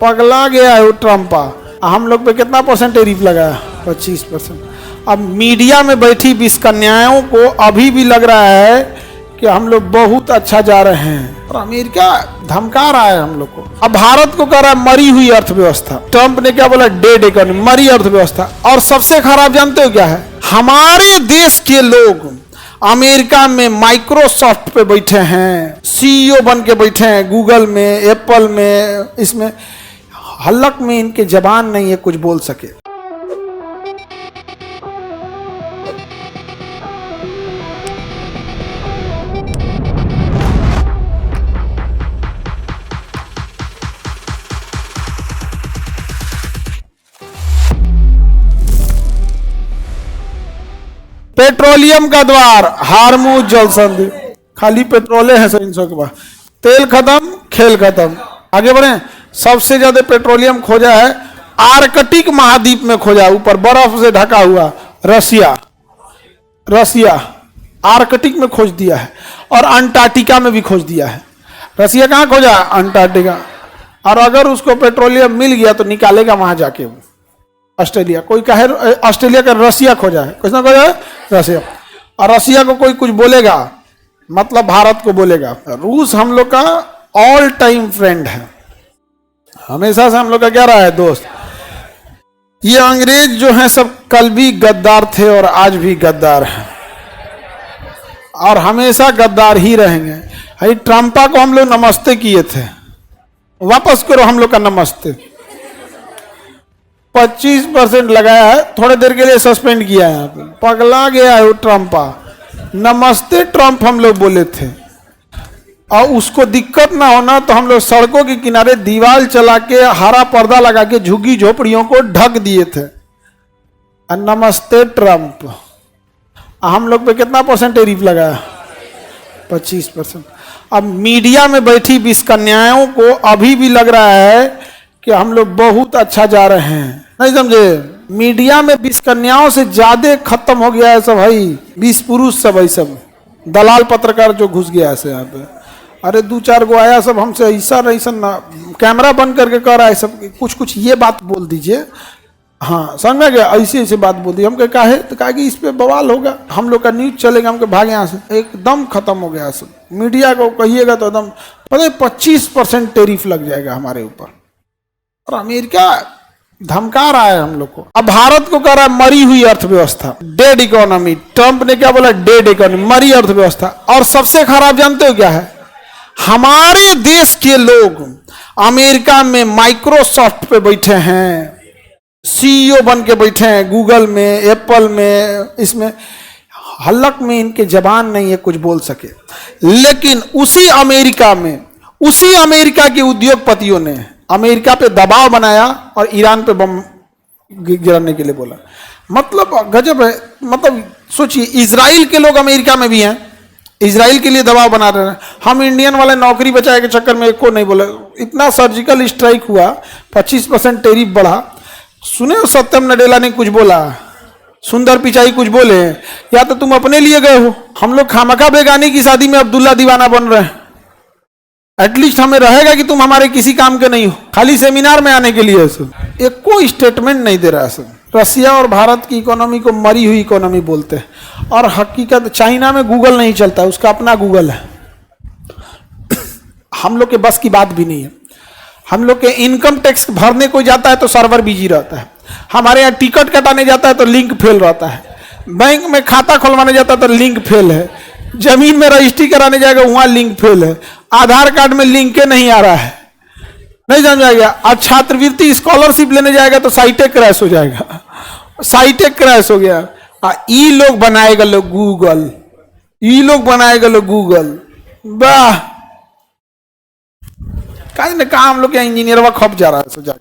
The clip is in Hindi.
पगला गया है वो ट्रम्पा। हम लोग पे कितना परसेंट टैरिफ लगाया? 25%। अब मीडिया में बैठी 20 कन्याओं को अभी भी लग रहा है कि हम लोग बहुत अच्छा जा रहे हैं, और अमेरिका धमका रहा है हम लोग को। अब भारत को कह रहा है मरी हुई अर्थव्यवस्था। ट्रंप ने क्या बोला? डेड इकोनॉमी, मरी अर्थव्यवस्था। और सबसे खराब जानते हो क्या है? हमारे देश के लोग अमेरिका में माइक्रोसॉफ्ट पे बैठे हैं, सीईओ बन के बैठे हैं, गूगल में, एप्पल में, इसमें हलक में इनके जबान नहीं है कुछ बोल सके। पेट्रोलियम का द्वार हार्मुज जलसंधि, खाली पेट्रोले है 300 के बाद, तेल खत्म, खेल खत्म। आगे बढ़े। सबसे ज्यादा पेट्रोलियम खोजा है आर्कटिक महाद्वीप में खोजा, ऊपर बर्फ से ढका हुआ रसिया आर्कटिक में खोज दिया है, और अंटार्कटिका में भी खोज दिया है। रसिया कहाँ खोजा? अंटार्कटिका। और अगर उसको पेट्रोलियम मिल गया तो निकालेगा वहां जाके वो ऑस्ट्रेलिया। कोई कहे ऑस्ट्रेलिया का रसिया खोजा है, किसने खोजा है? रसिया। और रसिया को कोई कुछ बोलेगा मतलब भारत को बोलेगा। रूस हम लोग का ऑल टाइम फ्रेंड है, हमेशा से हम लोग का क्या रहा है? दोस्त। ये अंग्रेज जो हैं सब कल भी गद्दार थे और आज भी गद्दार हैं, और हमेशा गद्दार ही रहेंगे। भाई ट्रम्पा को हम लोग नमस्ते किए थे, वापस करो हम लोग का नमस्ते। 25% लगाया है, थोड़े देर के लिए सस्पेंड किया है। यहाँ पे पगला गया है वो ट्रम्पा। नमस्ते ट्रम्प हम लोग बोले थे, और उसको दिक्कत ना होना तो हम लोग सड़कों के किनारे दीवार चला के हरा पर्दा लगा के झुग्गी झोपड़ियों को ढक दिए थे। नमस्ते ट्रम्प। हम लोग पे कितना परसेंट टैरिफ लगाया? 25%। अब मीडिया में बैठी 20 कन्याओं को अभी भी लग रहा है कि हम लोग बहुत अच्छा जा रहे हैं। नहीं समझे? मीडिया में 20 कन्याओं से ज्यादा खत्म हो गया है सब भाई, 20 पुरुष सब, सब दलाल पत्रकार जो घुस गया है यहाँ पे। अरे 2-4 गो आया सब हमसे ऐसा ना कैमरा बंद करके कह रहा है सब कुछ ये बात बोल दीजिए। हाँ समझ में गया? ऐसे बात बोल दी। हम कहा है तो कहा कि इस पे बवाल होगा, हम लोग का न्यूज चलेगा, हम भागे यहाँ से। एकदम खत्म हो गया सब। मीडिया को कहिएगा तो एकदम पता है 25% टैरिफ लग जाएगा हमारे ऊपर, और अमेरिका धमका रहा है हम लोग को। अब भारत को कह रहा है मरी हुई अर्थव्यवस्था, डेड इकोनॉमी। ट्रंप ने क्या बोला? डेड इकोनॉमी, मरी अर्थव्यवस्था। और सबसे खराब जानते हो क्या है? हमारे देश के लोग अमेरिका में माइक्रोसॉफ्ट पे बैठे हैं, सीईओ बन के बैठे हैं, गूगल में, एप्पल में, इसमें हलक में इनके जबान नहीं है कुछ बोल सके। लेकिन उसी अमेरिका के उद्योगपतियों ने अमेरिका पे दबाव बनाया और ईरान पे बम गिराने के लिए बोला। मतलब गजब है। मतलब सोचिए, इजराइल के लोग अमेरिका में भी हैं, इजराइल के लिए दबाव बना रहे हैं। हम इंडियन वाले नौकरी बचाए के चक्कर में एक को नहीं बोले। इतना सर्जिकल स्ट्राइक हुआ, 25% टैरिफ बढ़ा। सुने सत्यम नडेला ने कुछ बोला, सुंदर पिचाई कुछ बोले, या तो तुम अपने लिए गए हो। हम लोग खामखा बेगानी की शादी में अब्दुल्ला दीवाना बन रहे हैं। एटलीस्ट हमें रहेगा कि तुम हमारे किसी काम के नहीं हो, खाली सेमिनार में आने के लिए। एक कोई स्टेटमेंट नहीं दे रहा है सब। रसिया और भारत की इकोनॉमी को मरी हुई इकोनॉमी बोलते हैं, और हकीकत चाइना में गूगल नहीं चलता है, उसका अपना गूगल है। हम लोग के बस की बात भी नहीं है। हम लोग के इनकम टैक्स भरने को जाता है तो सर्वर बिजी रहता है, हमारे यहाँ टिकट कटाने जाता है तो लिंक फेल रहता है, बैंक में खाता खुलवाने जाता है तो लिंक फेल है, जमीन में रजिस्ट्री कराने जाएगा वहां लिंक फेल है, आधार कार्ड में लिंक नहीं आ रहा है। नहीं समझ आ गया? और छात्रवृत्ति स्कॉलरशिप लेने जाएगा तो साइटे क्रैश हो जाएगा, साइटे क्रैश हो गया। ई लोग बनाएगा लोग गूगल, ई लोग बनाएगा लोग गूगल। वाह, कहा हम लोग के इंजीनियर खप जा रहा है।